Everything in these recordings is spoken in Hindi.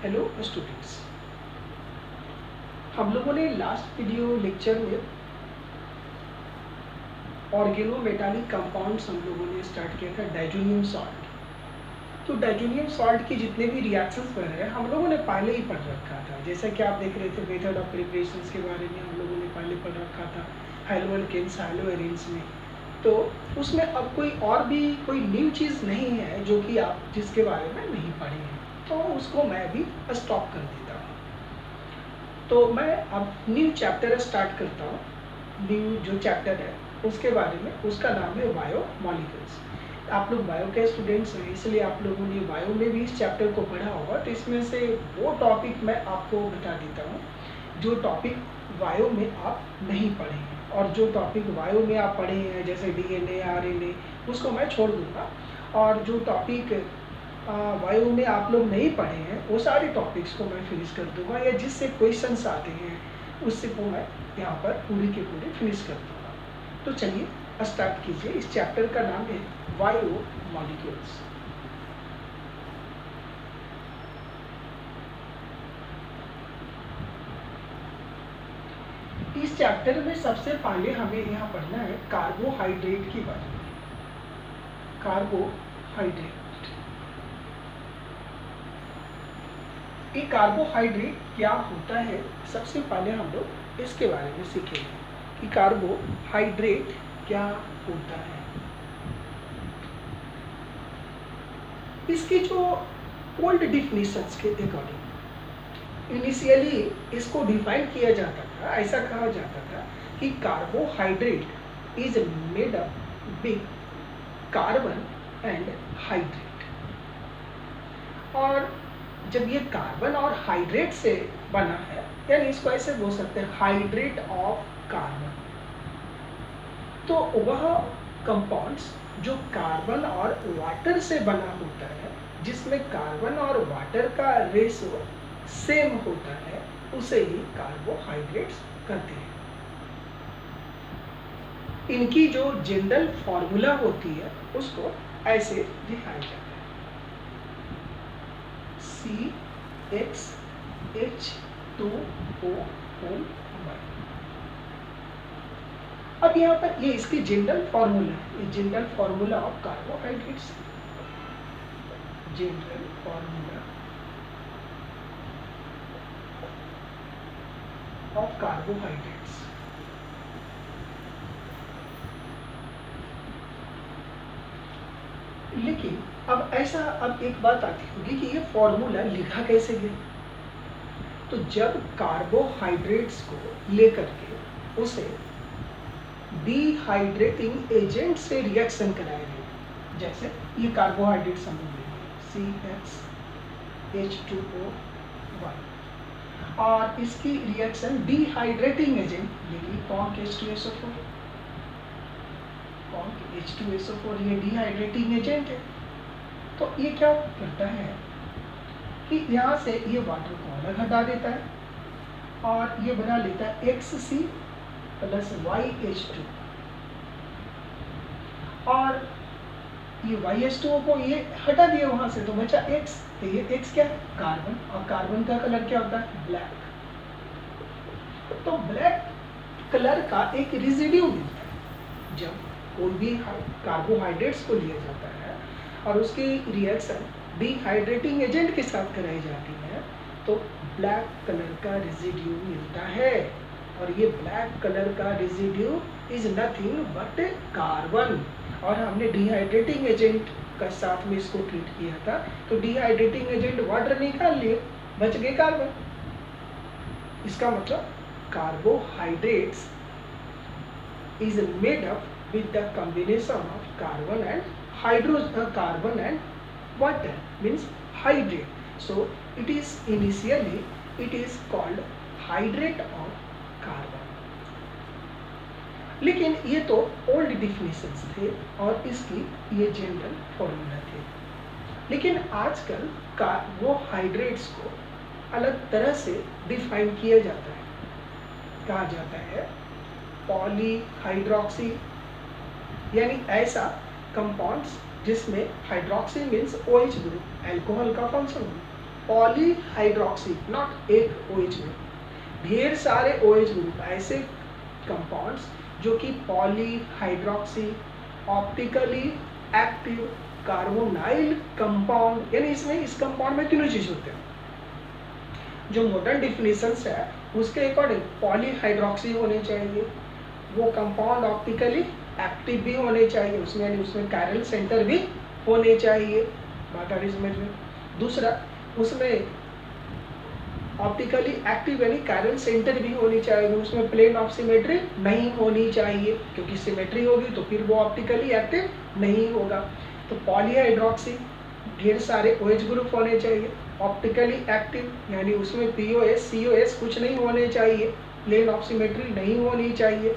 हेलो स्टूडेंट्स, हम लोगों ने लास्ट वीडियो लेक्चर में ऑर्गेनोमेटालिक कंपाउंड्स हम लोगों ने स्टार्ट किया था डाइजोनियम सॉल्ट। तो डाइजोनियम सॉल्ट के जितने भी रिएक्शंस बन रहे हैं हम लोगों ने पहले ही पढ़ रखा था। जैसा कि आप देख रहे थे मेथड ऑफ प्रिपरेशंस के बारे में हम लोगों ने पहले पढ़ रखा था हैलोअल्केन्स हैलोएरिन्स में। तो उसमें अब कोई कोई न्यू चीज़ नहीं है जो कि आप जिसके बारे में नहीं पढ़े हैं, तो उसको मैं अभी स्टॉप कर देता हूँ। तो मैं अब न्यू चैप्टर स्टार्ट करता हूँ। न्यू जो चैप्टर है उसके बारे में, उसका नाम है बायोमॉलिक्यूल्स। आप लोग बायो के स्टूडेंट्स हैं, इसलिए आप लोगों ने बायो में भी इस चैप्टर को पढ़ा होगा। तो इसमें से वो टॉपिक मैं आपको बता देता हूँ जो टॉपिक बायो में आप नहीं पढ़े हैं, और जो टॉपिक बायो में आप पढ़े हैं जैसे डीएनए आरएनए उसको मैं छोड़ दूँगा, और जो टॉपिक बायो में आप लोग नहीं पढ़े हैं वो सारे टॉपिक्स को मैं फिनिश कर दूंगा, या जिससे क्वेश्चंस आते हैं उससे को मैं यहाँ पर पूरी के पूरे फिनिश कर दूंगा। तो चलिए स्टार्ट कीजिए। इस चैप्टर का नाम है बायो मॉलिक्यूल्स। इस चैप्टर में सबसे पहले हमें यहाँ पढ़ना है कार्बोहाइड्रेट के बारे में। कार्बोहाइड्रेट, ये कार्बोहाइड्रेट क्या होता है, सबसे पहले हम लोग इसके बारे में सीखेंगे कि कार्बोहाइड्रेट क्या होता है। इसकी जो ओल्ड डिफिनेशंस के अकॉर्डिंग इनिशियली इसको डिफाइन किया जाता था, ऐसा कहा जाता था कि carbohydrate is made up with carbon and hydrate. और जब ये कार्बन और हाइड्रेट से बना है, यानी इसको ऐसे बोल सकते हैं हाइड्रेट ऑफ कार्बन, तो वह कंपाउंड्स जो कार्बन और वाटर से बना होता है, जिसमें कार्बन और वाटर का रेशो सेम होता है, उसे ही कार्बोहाइड्रेट्स कहते हैं। इनकी जो जनरल फॉर्मूला होती है उसको ऐसे दिखाया जाता है CH2O1। अब यहाँ पर ये इसकी जनरल फॉर्मूला है, ये general formula of carbohydrates, general formula of carbohydrates. लेकिन अब एक बात आती होगी कि ये फॉर्मूला लिखा कैसे गया। तो जब कार्बोहाइड्रेट्स को लेकर के उसे डिहाइड्रेटिंग एजेंट से रिएक्शन कराया गया, जैसे ये कार्बोहाइड्रेट समूह CHH2O1, और इसकी रिएक्शन डिहाइड्रेटिंग एजेंट यानी कॉन्क H2SO4, कॉन्क H2SO4 ये डिहाइड्रेटिंग एजेंट है। तो ये क्या करता है कि यहाँ से ये वाटर को अलग हटा देता है और ये बना लेता है XC प्लस YH2, और ये YH2O को ये हटा दिया वहां से, तो बचा X। तो ये X क्या है? कार्बन, और कार्बन का कलर क्या होता है? ब्लैक। तो ब्लैक कलर का एक रेजिड्यू मिलता है जब कोई भी कार्बोहाइड्रेट्स को लिया जाता है और उसकी रिएक्शन डिहाइड्रेटिंग एजेंट के साथ कराई जाती है, तो ब्लैक कलर का रेजिड्यू मिलता है। और ये ब्लैक कलर का residue is nothing but carbon, और हमने डिहाइड्रेटिंग एजेंट का साथ में इसको ट्रीट किया था, तो डिहाइड्रेटिंग एजेंट वाटर निकाल लिए, बच गए कार्बन। इसका मतलब carbohydrates is made up with the combination of carbon and water, means hydrate. So it is called hydrate of carbon. लेकिन ये तो ओल्ड डिफिनेशंस थे और इसकी ये जनरल फॉर्मूला थे। लेकिन आजकल कार्बोहाइड्रेट्स को अलग तरह से डिफाइन किया जाता है, कहा जाता है पॉलीहाइड्रोक्सी, यानी ऐसा कंपाउंड्स जिसमें hydroxy means OH group, alcohol का फंक्शन हो, पॉलीहाइड्रोक्सी, नॉट एक OH ग्रुप, ढेर सारे OH ग्रुप, ऐसे कंपाउंड्स जो कि polyhydroxy, optically active, carbonyl compound, यानी इसमें इस कंपाउंड में तीनों चीज होते हैं। जो मॉडर्न डिफिनेशंस है उसके अकॉर्डिंग पॉलीहाइड्रोक्सी होने चाहिए, वो कंपाउंड ऑप्टिकली एक्टिव भी होने चाहिए, उसमें यानी उसमें कैरल सेंटर भी होने चाहिए, बात आ रही समझ में। दूसरा, उसमें ऑप्टिकली एक्टिव यानी कैरल सेंटर भी होनी चाहिए, उसमें प्लेन ऑफ सिमेट्री नहीं होनी चाहिए, क्योंकि सिमेट्री होगी तो फिर वो ऑप्टिकली एक्टिव नहीं होगा। तो पॉलीहाइड्रोक्सी, ढेर सारे OH ग्रुप होने चाहिए, ऑप्टिकली एक्टिव यानी उसमें POS COS कुछ नहीं होने चाहिए, प्लेन ऑफ सिमेट्री नहीं होनी चाहिए।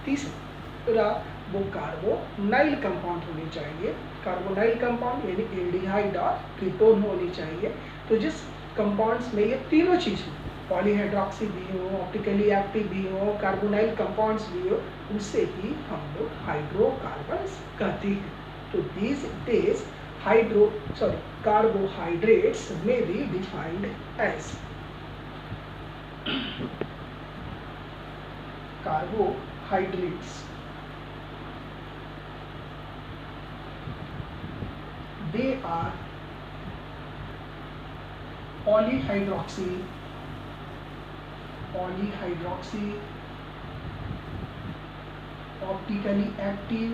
तीसरा, वो कार्बोनाइल कंपाउंड होनी चाहिए, कार्बोनाइल कंपाउंड यानी एल्डिहाइड और कीटोन होनी चाहिए। तो जिस कंपाउंड्स में ये तीनों चीज हो, पॉलीहाइड्रोक्सी भी हो, ऑप्टिकली एक्टिव भी हो, कार्बोनाइल कंपाउंड्स भी हो, उसे ही हम लोग हाइड्रोकार्बन्स कहते हैं। तो these days carbohydrates may be defined as carbohydrates. They are polyhydroxy, optically active,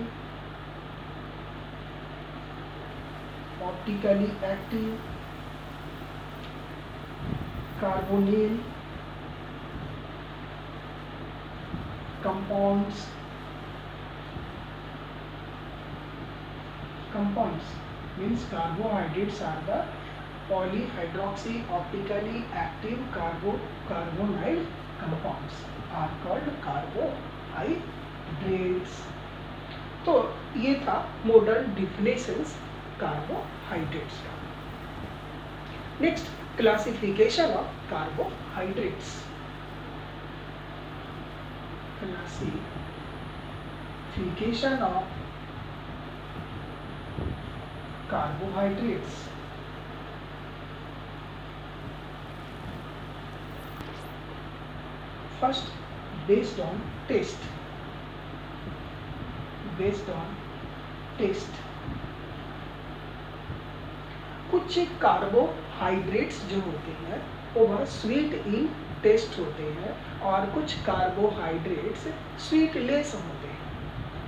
carbonyl compounds means carbohydrates are the polyhydroxy optically active carbonyl compounds are called carbohydrates. तो ये था मॉडर्न डिफिनेशंस कार्बोहाइड्रेट्स का। Next, classification of carbohydrates. Classification of carbohydrates. First, based on taste. कुछ कार्बोहाइड्रेट्स जो होते हैं वो स्वीट इन टेस्ट होते हैं, और कुछ कार्बोहाइड्रेट्स स्वीट लेस होते हैं।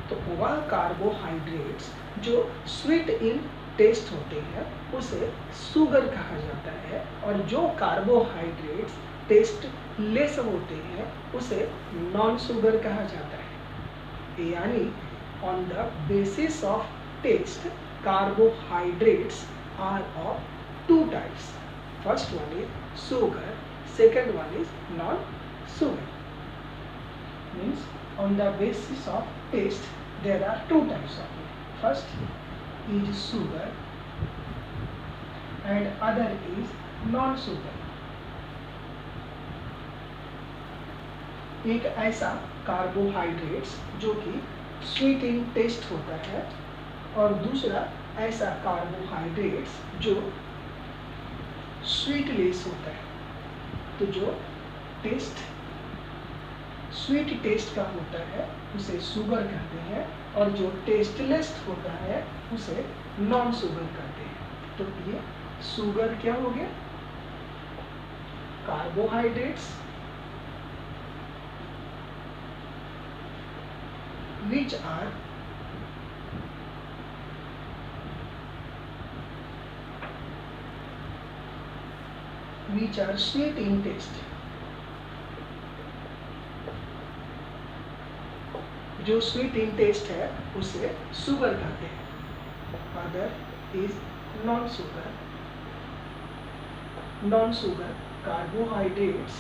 तो वह कार्बोहाइड्रेट्स जो स्वीट इन टेस्ट होते हैं उसे शुगर कहा जाता है, और जो कार्बोहाइड्रेट्स टेस्ट लेस होते हैं उसे नॉन शुगर कहा जाता है। यानी on the basis of taste, carbohydrates are of two types. First one is sugar, second one is non-sugar. Means on the basis of taste there are two types of it. First is sugar and other is non-sugar. एक ऐसा कार्बोहाइड्रेट्स जो कि स्वीट इन टेस्ट होता है, और दूसरा ऐसा कार्बोहाइड्रेट्स जो स्वीट लेस होता है। तो जो टेस्ट स्वीट टेस्ट का होता है उसे शुगर कहते हैं, और जो टेस्टलेस होता है उसे नॉन शुगर कहते हैं। तो ये शुगर क्या हो गया, carbohydrates which are sweet in taste. जो स्वीट इन टेस्ट है उसे शुगर कहते हैं। Other is non sugar carbohydrates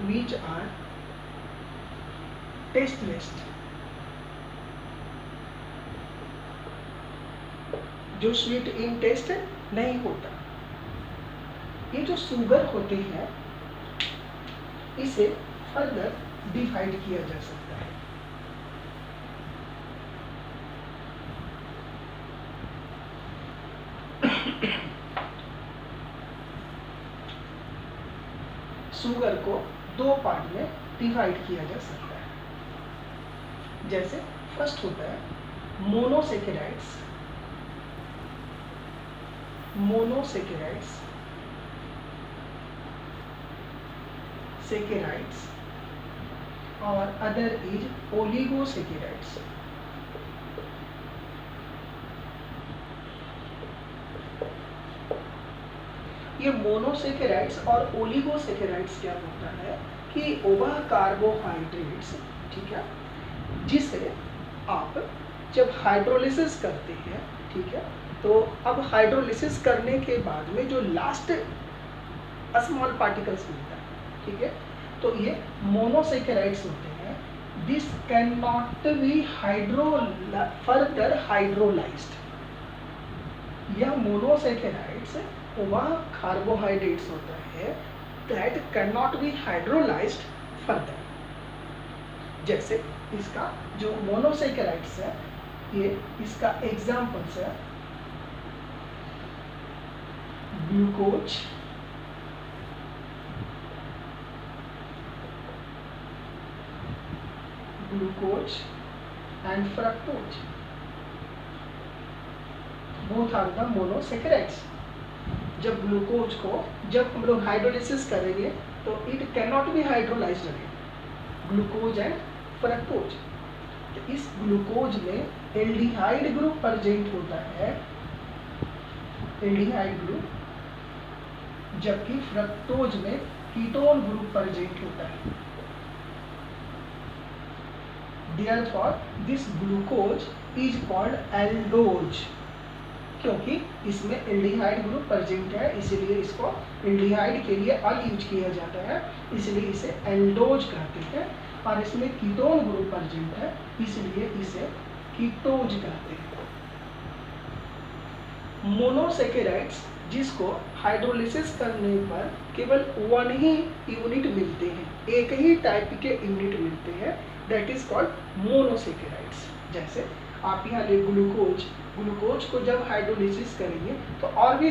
which are tasteless, जो स्वीट इन टेस्ट नहीं होता। ये जो शुगर होते हैं इसे फर्दर डिवाइड किया जा सकता है। शुगर को दो पार्ट में डिवाइड किया जा सकता है। जैसे फर्स्ट होता है मोनोसेकेराइड्स, सेकेराइड्स और अदर इज ओलिगोसेकेराइड्स। ये मोनोसेकेराइड्स और ओलिगोसेकेराइड्स क्या होता है कि वह कार्बोहाइड्रेट्स, ठीक है, जिसे आप जब हाइड्रोलिसिस करते हैं, ठीक है, तो अब हाइड्रोलिसिस करने के बाद में जो लास्ट स्मॉल पार्टिकल्स मिलता है, ठीक है, तो ये मोनोसेकेराइड्स होते हैं। This can not be further hydrolysed. यह मोनोसेकेराइड्स वह कार्बोहाइड्रेट्स होता है that can not be hydrolysed further. जैसे इसका जो मोनोसेकेराइड्स है, ये इसका एग्जाम्पल्स है glucose, and fructose. Both are the monosaccharides. जब ग्लूकोज को जब हम लोग हाइड्रोलिसिस करेंगे तो it can not be hydrolysed again, glucose and fructose. तो इस ग्लूकोज में एल्डिहाइड ग्रुप प्रेजेंट होता है, एल्डिहाइड ग्रुप, जबकि फ्रक्टोज में कीटोन ग्रुप प्रेजेंट होता है। Therefore, this glucose is called aldose, क्योंकि इसमें एल्डिहाइड ग्रुप प्रेजेंट है, इसलिए इसको एल्डिहाइड के लिए अल यूज किया जाता है, इसलिए इसे एल्डोज कहते हैं। और इसमें कीटोन ग्रुप प्रेजेंट है, इसलिए इसे कीटोज कहते हैं। मोनोसेकेराइड्स जिसको हाइड्रोलिसिस करने पर केवल वन ही यूनिट मिलते हैं, एक ही टाइप के यूनिट मिलते हैं, दैट इज कॉल्ड मोनोसेकेराइड्स। जैसे आप यहाँ ले ग्लूकोज को जब हाइड्रोलिसिस करेंगे तो और भी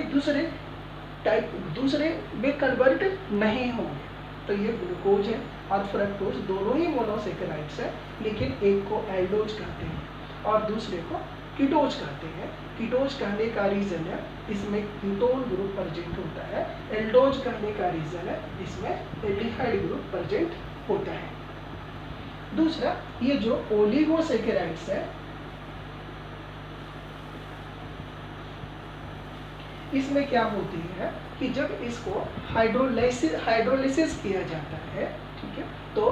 दूसरे में कन्वर्ट नहीं होंगे, तो ये ग्लूकोज है और फ्रक्टोज दोनों ही मोनोसेकेराइड्स है, लेकिन एक को एल्डोज कहते हैं और दूसरे को कीटोज कहते हैं। कीटोज कहने का रीजन है इसमें कीटोन ग्रुप प्रेजेंट होता है, एल्डोज कहने का रीजन है इसमें एल्डिहाइड ग्रुप प्रेजेंट होता है। दूसरा, ये जो ओलिगोसेकेराइड्स है, इसमें क्या होती है कि जब इसको हाइड्रोलिसिस किया जाता है, ठीक है, तो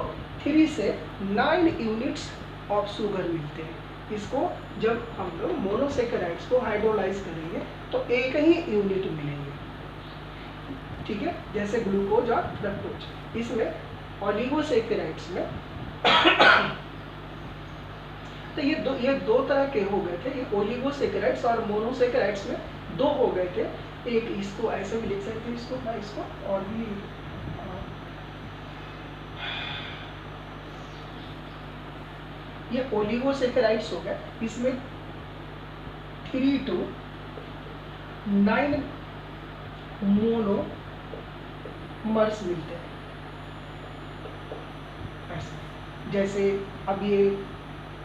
3 से 9 यूनिट्स ऑफ शुगर मिलते हैं। इसको जब हम लोग मोनोसेकेराइड्स को हाइड्रोलाइज करेंगे तो एक ही यूनिट मिलेंगे, ठीक है, जैसे ग्लूकोज और फ्रक्टोज। इसमें ओलिगोसेकेराइड्स में तो ये दो तरह के हो गए थे, ये ओलिगोसेकेराइड्स और मोनोसेकेराइड्स में दो हो गए थे। एक इसको ऐसे भी लिख सकते हैं, इसको और भी ये ओलिगोसेकेराइड्स हो गए, इसमें 3 to 9 मोनोमर्स मिलते हैं। ऐसे जैसे अब ये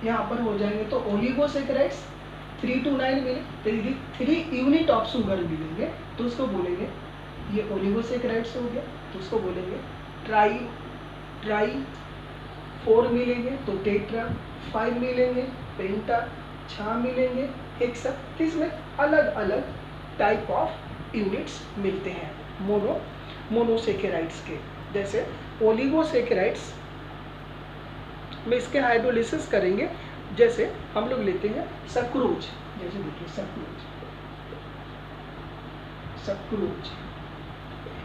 यहाँ पर हो जाएंगे तो ओलिगोसेकेराइड्स 3 to 9 मिले, तो यदि 3 यूनिट ऑफ शुगर मिलेंगे तो उसको बोलेंगे ये ओलिगोसेकेराइड्स हो गया, तो उसको बोलेंगे ट्राई 4 मिलेंगे तो टेट्रा, 5 मिलेंगे पेंटा, 6 मिलेंगे हेक्सा। इसमें अलग अलग टाइप ऑफ यूनिट्स मिलते हैं मोनोसेकेराइड्स के। जैसे ओलिगोसेकेराइड्स में इसके हाइड्रोलिसिस करेंगे, जैसे हम लोग लेते हैं सक्रोज, जैसे देखिए सक्रोज,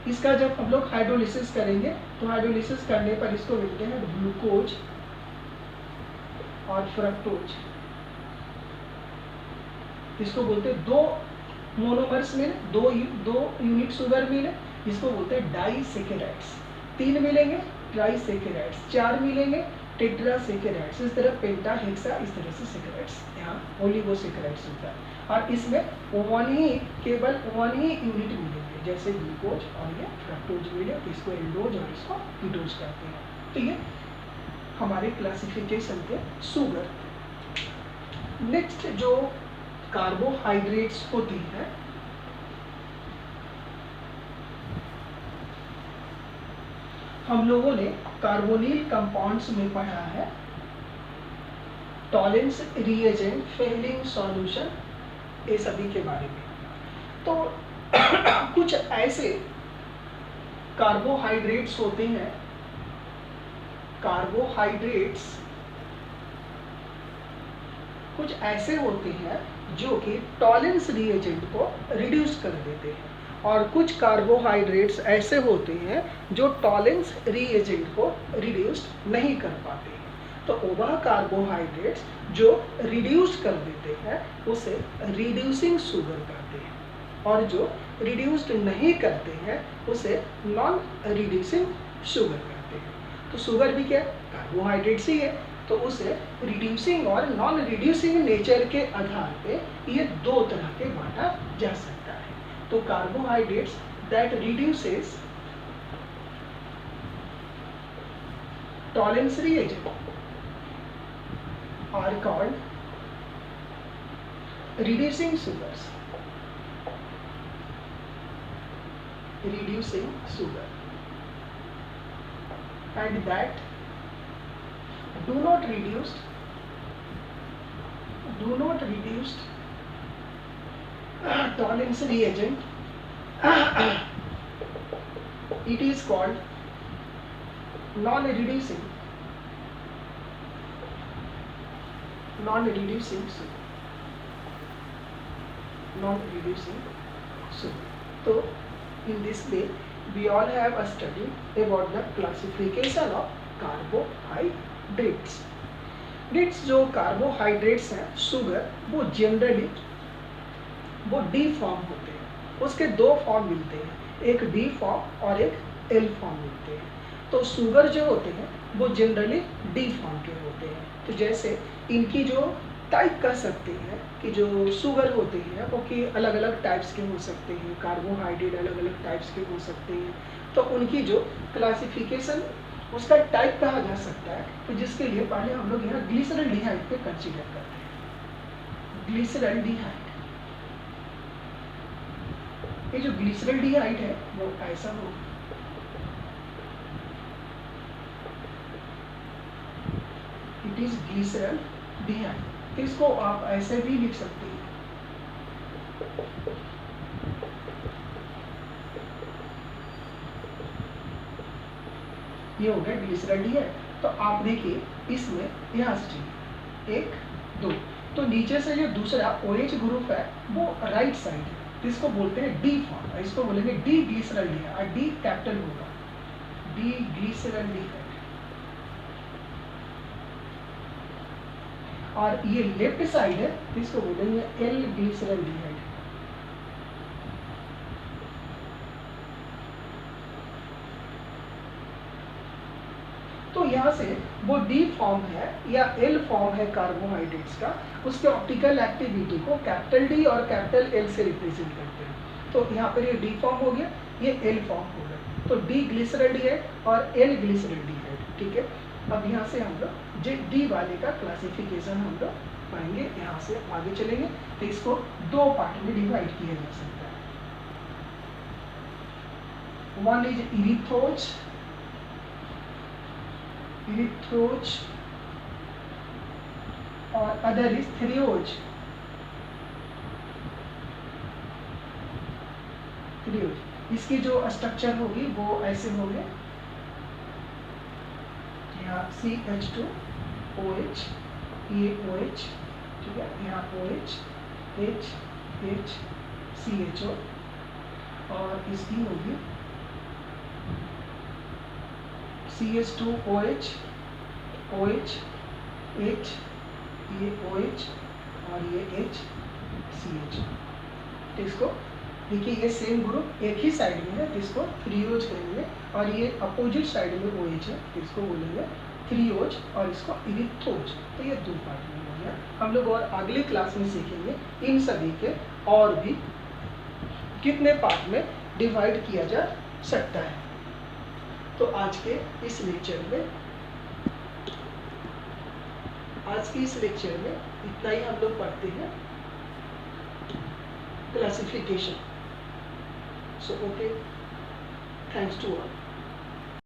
इसका जब हम लोग हाइड्रोलिसिस करेंगे तो हाइड्रोलिसिस करने पर इसको मिलते हैं ग्लूकोज और फ्रक्टोज। इसको बोलते हैं 2 मोनोमर्स मिले, 2 यूनिट शुगर मिले, इसको बोलते हैं डाइसेकेराइड्स। 3 मिलेंगे ट्राइसेकेराइड्स, 4 मिलेंगे टेट्रासेकेराइड्स, इस तरह पेंटा हेक्सा, इस तरह से सेकेराइड्स, यहाँ ओलिगोसेकेराइड्स होता है। और इसमें केवल वन ही यूनिट मिलेंगे, जैसे ग्लूकोज और ये फ्रक्टोज मिले, तो इसको एल्डोज और इसको कीटोज कहते हैं। तो ये हमारे क्लासिफिकेशन थे शुगर। नेक्स्ट जो कार्बोहाइड्रेट्स होती है, हम लोगों ने कार्बोनिल कंपाउंड्स में पढ़ा है टॉलेंस, रिएजेंट, फेलिंग सॉल्यूशन, ये सभी के बारे में। तो कुछ ऐसे कार्बोहाइड्रेट्स होते हैं, कार्बोहाइड्रेट्स कुछ ऐसे होते हैं जो कि टॉलेंस रिएजेंट को रिड्यूस कर देते हैं, और कुछ कार्बोहाइड्रेट्स ऐसे होते हैं जो टॉलेंस रिएजेंट को रिड्यूस नहीं कर पाते हैं। तो वह कार्बोहाइड्रेट्स जो रिड्यूस कर देते हैं उसे रिड्यूसिंग शुगर कहते हैं, और जो रिड्यूस्ड नहीं करते हैं उसे नॉन रिड्यूसिंग शुगर कहते हैं। तो शुगर भी क्या कार्बोहाइड्रेट्स ही है, तो उसे रिड्यूसिंग और नॉन रिड्यूसिंग नेचर के आधार पे ये दो तरह के बांटा जा सकता है। तो carbohydrates that reduces Tollens reagent are called reducing sugars, reducing sugar, and that do not reduce tolerance reagent, it is called non-reducing sugar. So in this way we all have a study about the classification of carbohydrates. जो कार्बोहाइड्रेट्स हैं शुगर, वो जनरली वो डी फॉर्म होते हैं, उसके दो फॉर्म मिलते हैं, एक डी फॉर्म और एक एल फॉर्म मिलते हैं। तो शुगर जो होते हैं वो जनरली डी फॉर्म के होते हैं। तो जैसे इनकी जो टाइप कह सकते हैं कि जो शुगर होते हैं वो कि अलग अलग टाइप्स के हो सकते हैं, कार्बोहाइड्रेट अलग अलग टाइप्स के हो सकते हैं। तो उनकी जो क्लासिफिकेशन उसका टाइप कहा जा सकता है। तो जिसके लिए पहले हम लोग यहाँ ग्लिसरल्डिहाइड पे कंसीडर करते हैं। ग्लिसरल्डिहाइड, ये जो ग्लिसरल्डिहाइड है वो ऐसा हो, इट इज ग्लिसरल्डिहाइड। तो इसको आप ऐसे भी लिख सकते हैं, ये हो गया ग्लिसरल्डिहाइड। तो आप देखिए इसमें यहाँ से चाहिए 1 2, तो नीचे से जो दूसरा OH ग्रुप है वो राइट साइड है, तो इसको बोलते हैं डी फॉर्म, इसको बोलेंगे डी ग्लिसरल्डिहाइड, और डी कैपिटल होगा, डी ग्लिसरल्डिहाइड। और ये लेफ्ट साइड है, तो इसको बोलेंगे एल ग्लिसरल्डिहाइड। तो यहाँ से वो डी फॉर्म है या एल फॉर्म है कार्बोहाइड्रेट्स का, उसके ऑप्टिकल एक्टिविटी को कैपिटल डी और कैपिटल एल से रिप्रेजेंट करते हैं। तो यहाँ पर ये डी फॉर्म हो गया, ये एल फॉर्म हो गया, तो डी ग्लिसरल्डिहाइड और एल ग्लिसरल्डिहाइड, ठीक है। अब यहाँ से हम लोग जो डी वाले का क्लासिफिकेशन हम लोग पढ़ेंगे, यहाँ से आगे चलेंगे। तो इसको दो पार्ट में डिवाइड किया जा सकता है। वन इज इरिथ्रोज, और अदर इज थ्रियोज। इसकी जो स्ट्रक्चर होगी वो ऐसे होंगे, यहाँ CH2OH, ये OH, ठीक है, यहाँ OH, H, H, CHO, और इसकी होगी CH2OH, OH, H, ये OH और ये H, CH। तो इसको देखिए ये सेम ग्रुप एक ही साइड में है, तो इसको थ्रियोज करेंगे, और ये अपोजिट साइड में OH है, तो इसको बोलेंगे क्रियोज और इसको इरिथ्रोज। तो ये 2 पार्ट में हो गया। हम लोग और अगले क्लास में सीखेंगे इन सभी के और भी कितने पार्ट में डिवाइड किया जा सकता है। तो आज के इस लेक्चर में इतना ही हम लोग पढ़ते हैं classification. So okay, thanks to all.